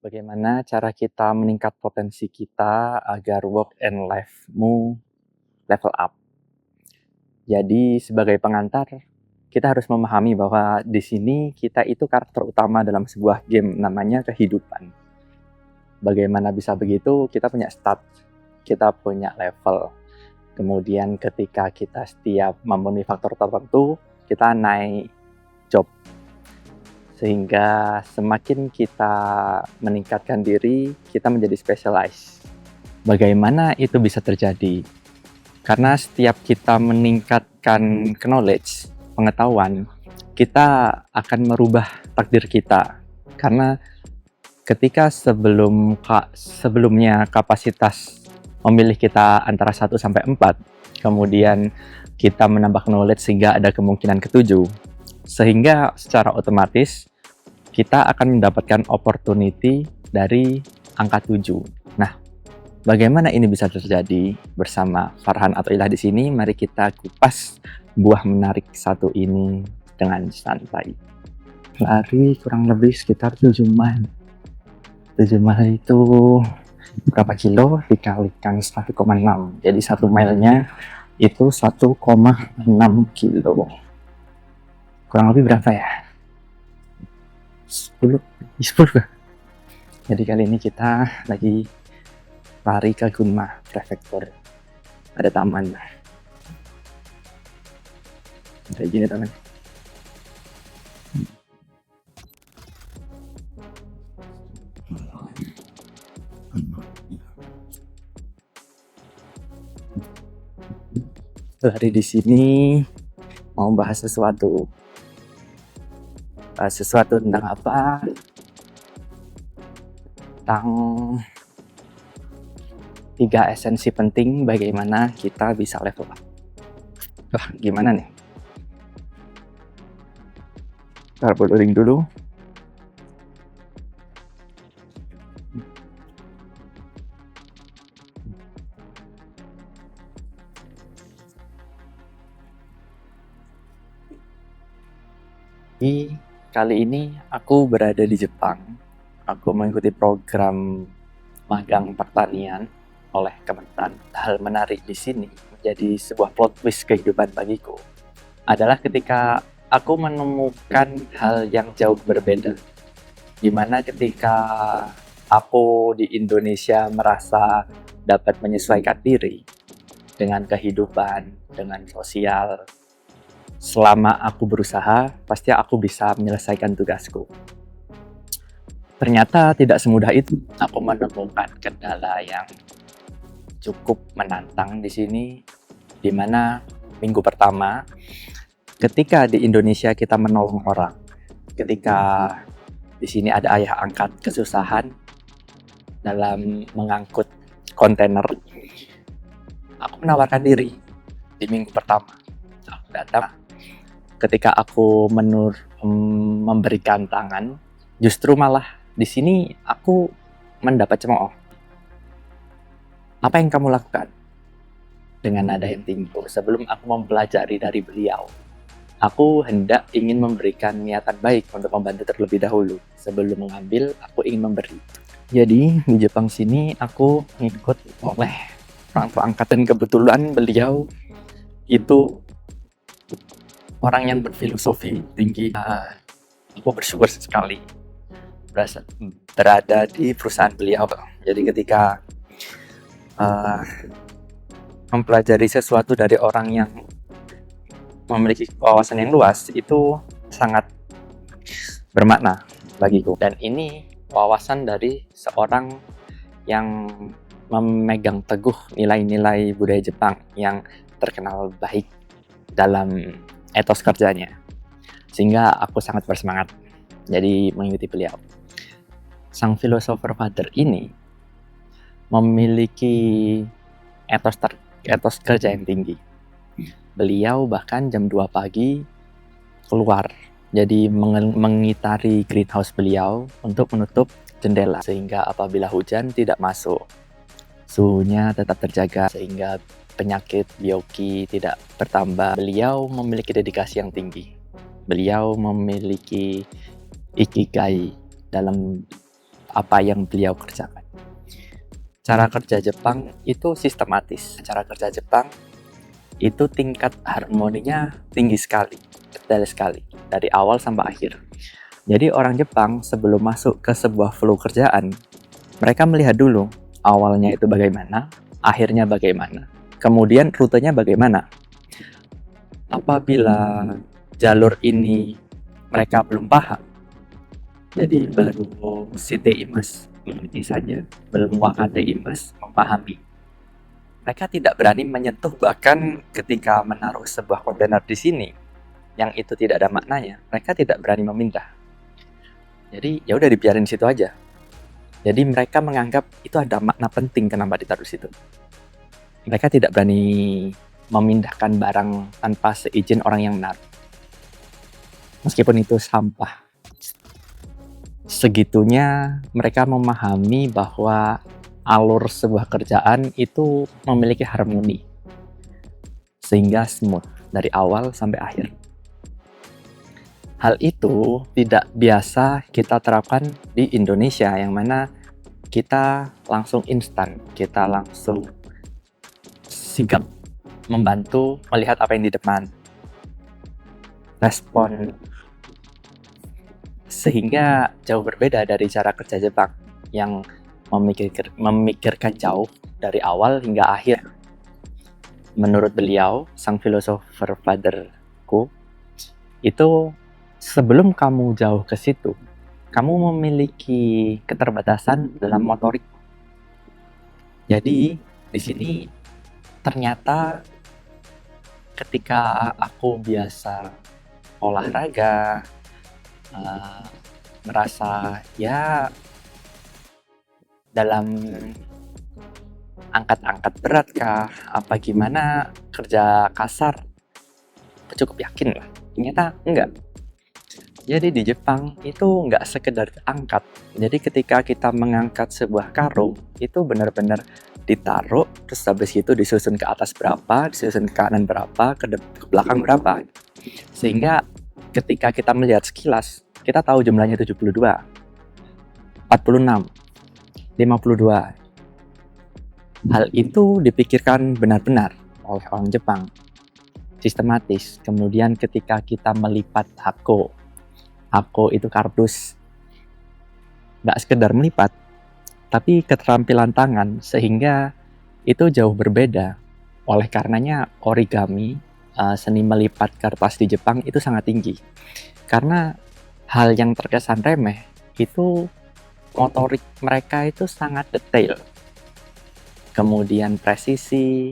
Bagaimana cara kita meningkat potensi kita agar work and life-mu level up? Jadi sebagai pengantar, kita harus memahami bahwa di sini kita itu karakter utama dalam sebuah game namanya kehidupan. Bagaimana bisa begitu? Kita punya stat, kita punya level. Kemudian ketika kita setiap memenuhi faktor tertentu, kita naik job. Sehingga semakin kita meningkatkan diri, kita menjadi specialized. Bagaimana itu bisa terjadi? Karena setiap kita meningkatkan knowledge, pengetahuan, kita akan merubah takdir kita. Karena ketika sebelumnya kapasitas memilih kita antara 1 sampai 4, kemudian kita menambah knowledge sehingga ada kemungkinan ke-7, sehingga secara otomatis kita akan mendapatkan opportunity dari angka 7. Nah, bagaimana ini bisa terjadi? Bersama Farhan atau Ilah di sini, mari kita kupas buah menarik satu ini dengan santai. Lari kurang lebih sekitar 7 mile. 7 mile itu berapa kilo? Dikalikan 1,6. Jadi 1 milenya itu 1,6 kilo. Kurang lebih berapa ya? 10 kah? Jadi kali ini kita lagi lari ke Gunma Prefektur. Ada taman. Kayak gini teman. Lari di sini mau bahas sesuatu. Sesuatu tentang apa? Tentang 3 esensi penting bagaimana kita bisa level up. Wah, gimana nih? Ntar loading dulu. Kali ini aku berada di Jepang. Aku mengikuti program magang pertanian oleh Kementan. Hal menarik di sini menjadi sebuah plot twist kehidupan bagiku adalah ketika aku menemukan hal yang jauh berbeda. Dimana ketika aku di Indonesia merasa dapat menyesuaikan diri dengan kehidupan, dengan sosial. Selama aku berusaha, pasti aku bisa menyelesaikan tugasku. Ternyata tidak semudah itu. Aku menemukan kendala yang cukup menantang di sini, di mana minggu pertama, ketika di Indonesia kita menolong orang, ketika di sini ada ayah angkat kesusahan dalam mengangkut kontainer, aku menawarkan diri di minggu pertama. Aku datang. Ketika aku memberikan tangan, justru malah di sini aku mendapat cemooh. Apa yang kamu lakukan? Dengan nada yang tinggi. Sebelum aku mempelajari dari beliau, aku hendak ingin memberikan niatan baik untuk membantu terlebih dahulu. Sebelum mengambil, aku ingin memberi. Jadi di Jepang sini aku ngikut oleh orang tua angkat, dan kebetulan beliau itu orang yang berfilosofi tinggi. Aku bersyukur sekali berada di perusahaan beliau. Jadi ketika mempelajari sesuatu dari orang yang memiliki wawasan yang luas, itu sangat bermakna bagiku. Dan ini wawasan dari seorang yang memegang teguh nilai-nilai budaya Jepang yang terkenal baik dalam etos kerjanya, sehingga aku sangat bersemangat jadi mengikuti beliau. Sang filosofer father ini memiliki etos kerja yang tinggi. Beliau bahkan jam 2 pagi keluar, jadi mengitari greenhouse beliau untuk menutup jendela, sehingga apabila hujan tidak masuk, suhunya tetap terjaga, sehingga penyakit bioki tidak bertambah. Beliau memiliki dedikasi yang tinggi. Beliau memiliki ikigai dalam apa yang beliau kerjakan. Cara kerja Jepang itu sistematis. Cara kerja Jepang itu tingkat harmoninya tinggi sekali, detail sekali, dari awal sampai akhir. Jadi orang Jepang sebelum masuk ke sebuah flow kerjaan, mereka melihat dulu awalnya itu bagaimana, akhirnya bagaimana, kemudian rutenya bagaimana. Apabila jalur ini mereka belum paham, jadi baru Site Imas mengikuti saja, belum Wakate Imas memahami. Mereka tidak berani menyentuh, bahkan ketika menaruh sebuah kontainer di sini yang itu tidak ada maknanya, mereka tidak berani memindah. Jadi ya udah dibiarin situ aja. Jadi mereka menganggap itu ada makna penting kenapa ditaruh situ. Mereka tidak berani memindahkan barang tanpa seizin orang yang menaruh. Meskipun itu sampah. Segitunya mereka memahami bahwa alur sebuah kerjaan itu memiliki harmoni. Sehingga smooth dari awal sampai akhir. Hal itu tidak biasa kita terapkan di Indonesia, yang mana kita langsung instan, kita langsung sigap membantu melihat apa yang di depan, respon, sehingga jauh berbeda dari cara kerja Jepang yang memikirkan jauh dari awal hingga akhir. Menurut beliau, sang filosofer fatherku, itu sebelum kamu jauh ke situ, kamu memiliki keterbatasan dalam motorik. Jadi di sini ternyata ketika aku biasa olahraga, merasa ya dalam angkat-angkat berat kah, apa gimana, kerja kasar, cukup yakin lah. Ternyata enggak. Jadi di Jepang itu enggak sekedar angkat. Jadi ketika kita mengangkat sebuah karung, itu benar-benar ditaruh, terus habis itu disusun ke atas berapa, disusun ke kanan berapa, ke belakang berapa. Sehingga ketika kita melihat sekilas, kita tahu jumlahnya 72, 46, 52. Hal itu dipikirkan benar-benar oleh orang Jepang, sistematis. Kemudian ketika kita melipat hako itu kardus, nggak sekedar melipat, tapi keterampilan tangan, sehingga itu jauh berbeda. Oleh karenanya origami, seni melipat kertas di Jepang itu sangat tinggi. Karena hal yang terkesan remeh, itu motorik mereka itu sangat detail. Kemudian presisi,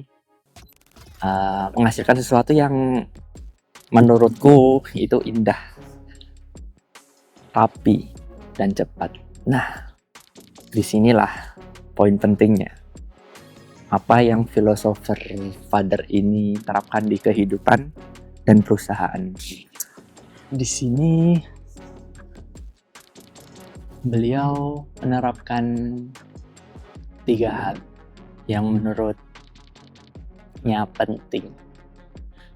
menghasilkan sesuatu yang menurutku itu indah, rapi, dan cepat. Nah, disinilah poin pentingnya. Apa yang filosofer father ini terapkan di kehidupan dan perusahaan. Di sini beliau menerapkan 3 hal yang menurutnya penting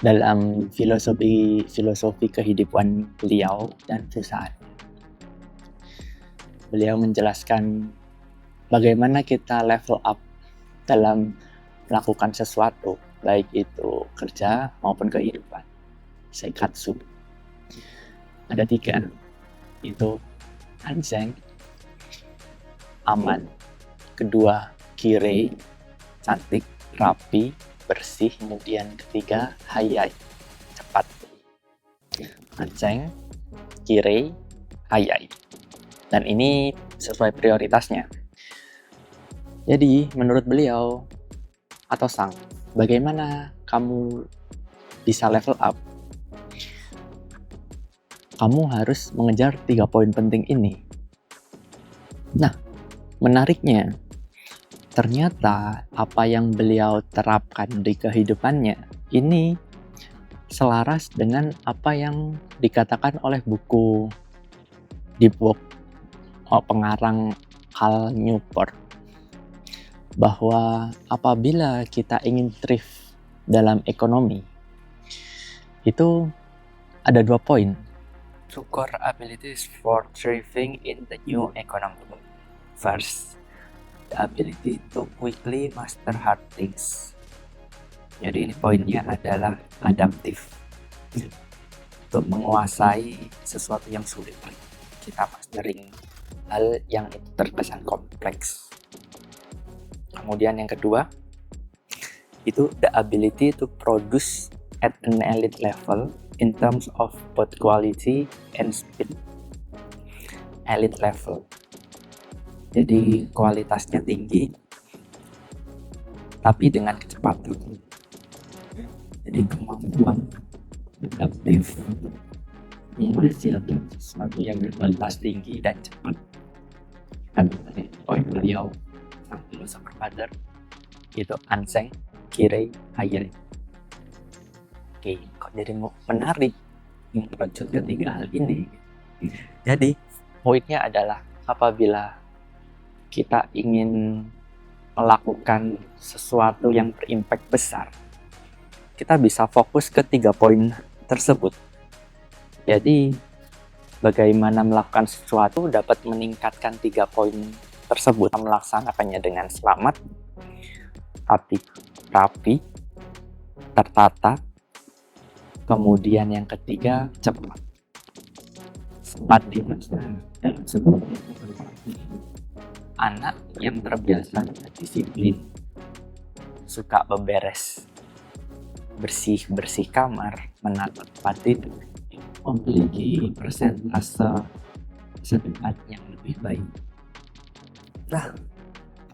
dalam filosofi kehidupan beliau dan perusahaan. Beliau menjelaskan bagaimana kita level up dalam melakukan sesuatu, baik itu kerja maupun kehidupan. Seikatsu. Ada 3, itu anzeng, aman. Kedua, kirei, cantik, rapi, bersih. Kemudian ketiga, hayai, cepat. Anzeng, kirei, hayai. Dan ini sesuai prioritasnya. Jadi menurut beliau atau sang, bagaimana kamu bisa level up? Kamu harus mengejar 3 poin penting ini. Nah, menariknya, ternyata apa yang beliau terapkan di kehidupannya ini selaras dengan apa yang dikatakan oleh buku Deep Work pengarang Cal Newport, bahwa apabila kita ingin thrift dalam ekonomi, itu ada 2 poin. 2 core abilities for thriving in the new economy. First, the ability to quickly master hard things. Jadi ini poinnya adalah adaptif. Untuk menguasai sesuatu yang sulit, kita mastering hal yang itu terkesan kompleks. Kemudian yang kedua, itu the ability to produce at an elite level in terms of both quality and speed. Elite level. Jadi kualitasnya tinggi, tapi dengan kecepatan. Jadi kemampuan adaptif menghasilkan sesuatu yang berkualitas tinggi dan cepat. Kan tadi poin beliau sang philosopher father itu Anseng Kirei Hayai. Oke, kok jadi menarik merujuk ketiga hal ini. Jadi poinnya adalah apabila kita ingin melakukan sesuatu yang berimpact besar, kita bisa fokus ke 3 poin tersebut. Jadi bagaimana melakukan sesuatu dapat meningkatkan 3 poin tersebut, melaksanakannya dengan selamat, tapi rapi, tertata. Kemudian yang ketiga, cepat. Cepat dalam sebuah anak yang terbiasa disiplin, suka beberes, bersih kamar, menata tempat tidur, memiliki persentase kesedaran yang lebih baik. Nah,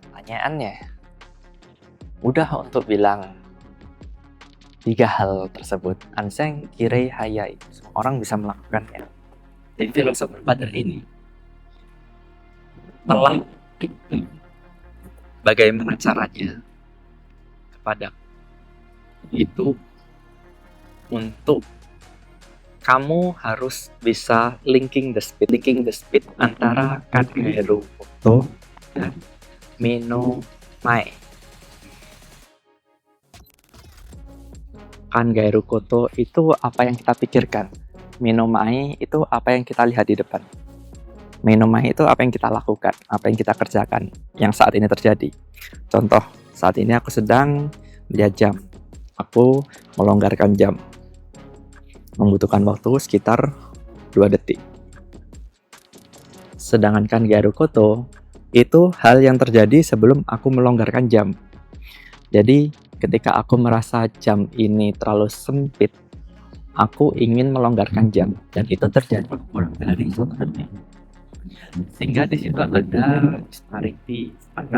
pertanyaannya, mudah untuk bilang 3 hal tersebut. Anseng Kirei Hayai, semua orang bisa melakukannya. Jadi philosopher father ini telah bagaimana caranya kepada itu untuk kamu harus bisa linking the speed antara Kangaeru Koto dan Mino Mae. Kangaeru Koto itu apa yang kita pikirkan, Mino Mae itu apa yang kita lihat di depan. Mino Mae itu apa yang kita lakukan, apa yang kita kerjakan, yang saat ini terjadi. Contoh, saat ini aku sedang melihat jam. Aku melonggarkan jam. Membutuhkan waktu sekitar 2 detik. Sedangkan Kangaeru Koto itu hal yang terjadi sebelum aku melonggarkan jam. Jadi ketika aku merasa jam ini terlalu sempit, aku ingin melonggarkan jam, dan itu terjadi kurang dari 1 detik. Sehingga di situ ada disparity 4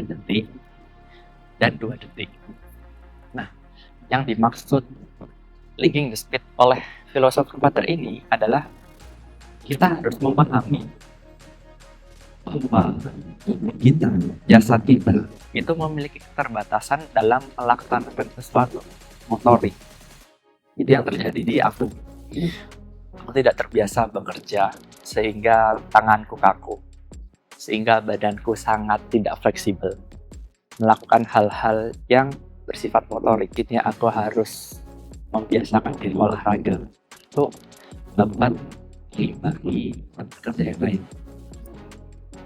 detik dan 2 detik. Nah, yang dimaksud linking the speed oleh philosopher father ini adalah kita harus memahami bahwa kita, jasad kita itu memiliki keterbatasan dalam melaksanakan sesuatu motorik. Itu yang terjadi di aku. Aku tidak terbiasa bekerja sehingga tanganku kaku, sehingga badanku sangat tidak fleksibel melakukan hal-hal yang bersifat motorik. Jadi aku harus membiasakan diri olahraga untuk dapat bagi kerja yang lain.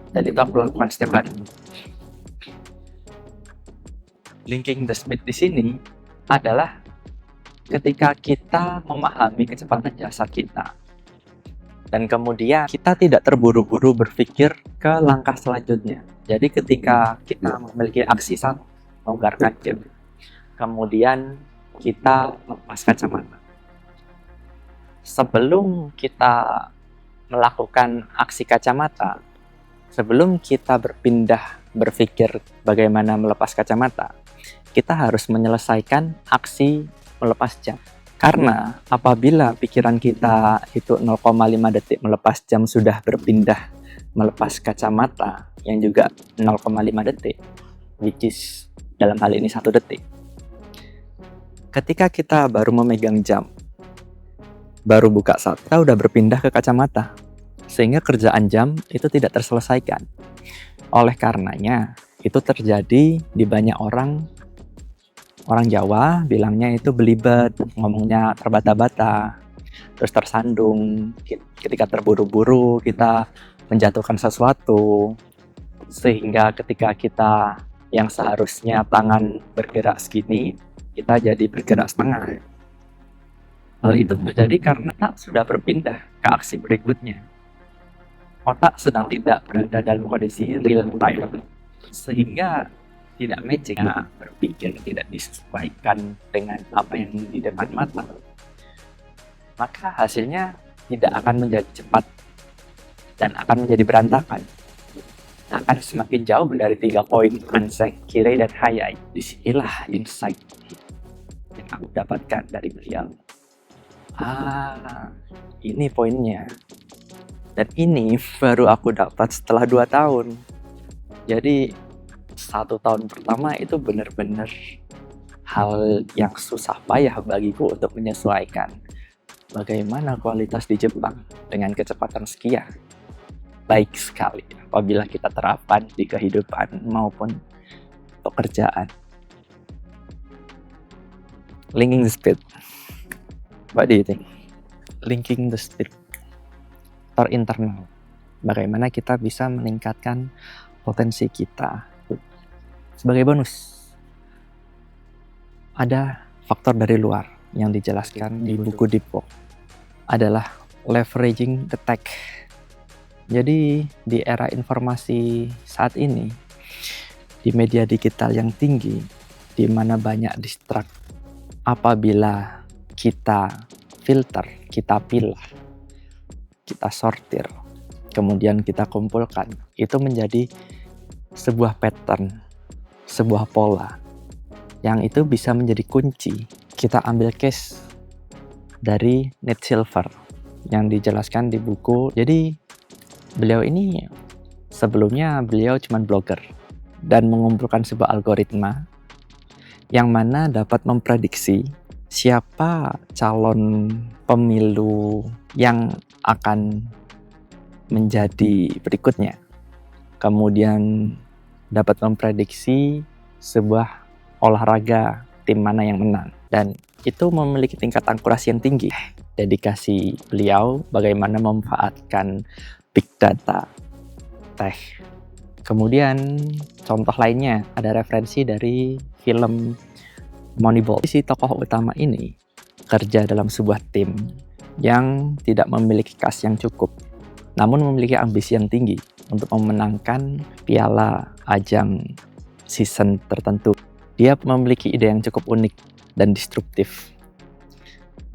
Dan itu aku lakukan setiap hari. Linking the speed di sini adalah ketika kita memahami kecepatan jasa kita, dan kemudian kita tidak terburu-buru berpikir ke langkah selanjutnya. Jadi ketika kita memiliki aksi satu, melonggarkan jam, kemudian kita lepas kacamata. Sebelum kita melakukan aksi kacamata, sebelum kita berpikir bagaimana melepas kacamata, kita harus menyelesaikan aksi melepas jam. Karena apabila pikiran kita itu 0,5 detik melepas jam sudah berpindah melepas kacamata yang juga 0,5 detik, which is dalam hal ini 1 detik. Ketika kita baru memegang jam, baru buka saat, kita udah berpindah ke kacamata, sehingga kerjaan jam itu tidak terselesaikan. Oleh karenanya, itu terjadi di banyak orang Jawa bilangnya itu belibet, ngomongnya terbata-bata, terus tersandung. Ketika terburu-buru kita menjatuhkan sesuatu, sehingga ketika kita yang seharusnya tangan bergerak segini, kita jadi bergerak setengah. Hal itu terjadi karena otak sudah berpindah ke aksi berikutnya. Otak sedang tidak berada dalam kondisi real time, sehingga tidak matching, berpikir tidak disesuaikan dengan apa yang di depan mata. Maka hasilnya tidak akan menjadi cepat dan akan menjadi berantakan. Akan semakin jauh dari 3 poin Anseng, Kirei, dan Hayai. Disinilah insight yang aku dapatkan dari beliau. Ini poinnya. Dan ini baru aku dapat setelah 2 tahun. Jadi 1 tahun pertama itu benar-benar hal yang susah payah bagiku untuk menyesuaikan. Bagaimana kualitas di Jepang dengan kecepatan sekian? Baik sekali apabila kita terapkan di kehidupan maupun pekerjaan. Linking the speed. What do you think? Linking the speed. Faktor internal. Bagaimana kita bisa meningkatkan potensi kita. Sebagai bonus, ada faktor dari luar yang dijelaskan di buku Deep Work adalah leveraging the tech. Jadi di era informasi saat ini, di media digital yang tinggi, di mana banyak distract, apabila kita filter, kita pilah, kita sortir, kemudian kita kumpulkan, itu menjadi sebuah pattern, sebuah pola, yang itu bisa menjadi kunci. Kita ambil case dari Nate Silver yang dijelaskan di buku. Jadi beliau ini sebelumnya beliau cuma blogger dan mengumpulkan sebuah algoritma yang mana dapat memprediksi siapa calon pemilu yang akan menjadi berikutnya. Kemudian dapat memprediksi sebuah olahraga tim mana yang menang, dan itu memiliki tingkat akurasi yang tinggi. Dedikasi beliau bagaimana memanfaatkan big data, tech. Kemudian contoh lainnya ada referensi dari film Moneyball. Si tokoh utama ini kerja dalam sebuah tim yang tidak memiliki kas yang cukup, namun memiliki ambisi yang tinggi untuk memenangkan piala ajang season tertentu. Dia memiliki ide yang cukup unik dan disruptif.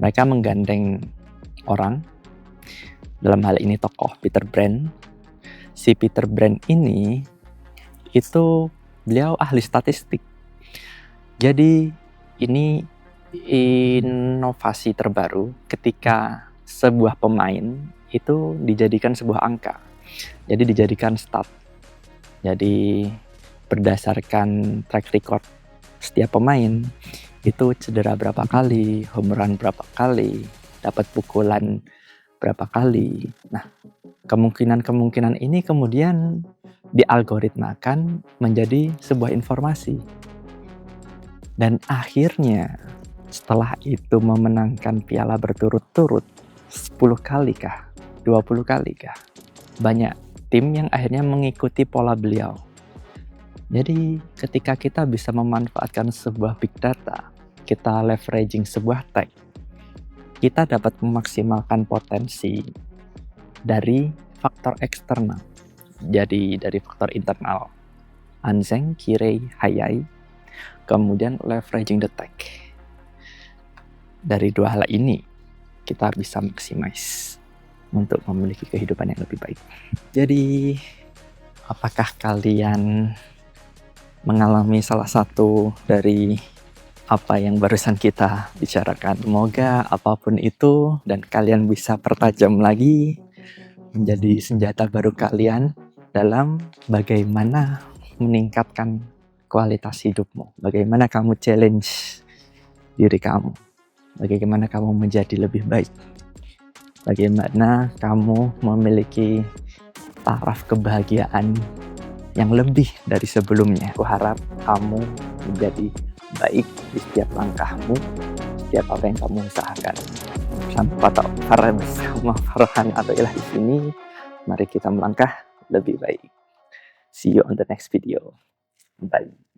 Mereka menggandeng orang, dalam hal ini tokoh Peter Brand. Si Peter Brand ini itu beliau ahli statistik. Jadi ini inovasi terbaru ketika sebuah pemain itu dijadikan sebuah angka. Jadi dijadikan stat. Jadi berdasarkan track record setiap pemain itu cedera berapa kali, home run berapa kali, dapat pukulan berapa kali. Nah, kemungkinan-kemungkinan ini kemudian dialgoritmakan menjadi sebuah informasi. Dan akhirnya setelah itu memenangkan piala berturut-turut 10 kali kah? 20 kali kah? Banyak tim yang akhirnya mengikuti pola beliau. Jadi ketika kita bisa memanfaatkan sebuah big data, kita leveraging sebuah tech, kita dapat memaksimalkan potensi dari faktor eksternal. Jadi dari faktor internal, Anseng, Kirei, Hayai, kemudian leveraging the tech. Dari dua hal ini, kita bisa maximize untuk memiliki kehidupan yang lebih baik. Jadi, apakah kalian mengalami salah satu dari apa yang barusan kita bicarakan? Semoga apapun itu dan kalian bisa pertajam lagi menjadi senjata baru kalian dalam bagaimana meningkatkan kualitas hidupmu. Bagaimana kamu challenge diri kamu. Bagaimana kamu menjadi lebih baik. Bagaimana kamu memiliki taraf kebahagiaan yang lebih dari sebelumnya. Aku harap kamu menjadi baik di setiap langkahmu, setiap apa yang kamu usahakan. Sampai pada para bersama Farhan atau Ilah di sini. Mari kita melangkah lebih baik. See you on the next video. Bye.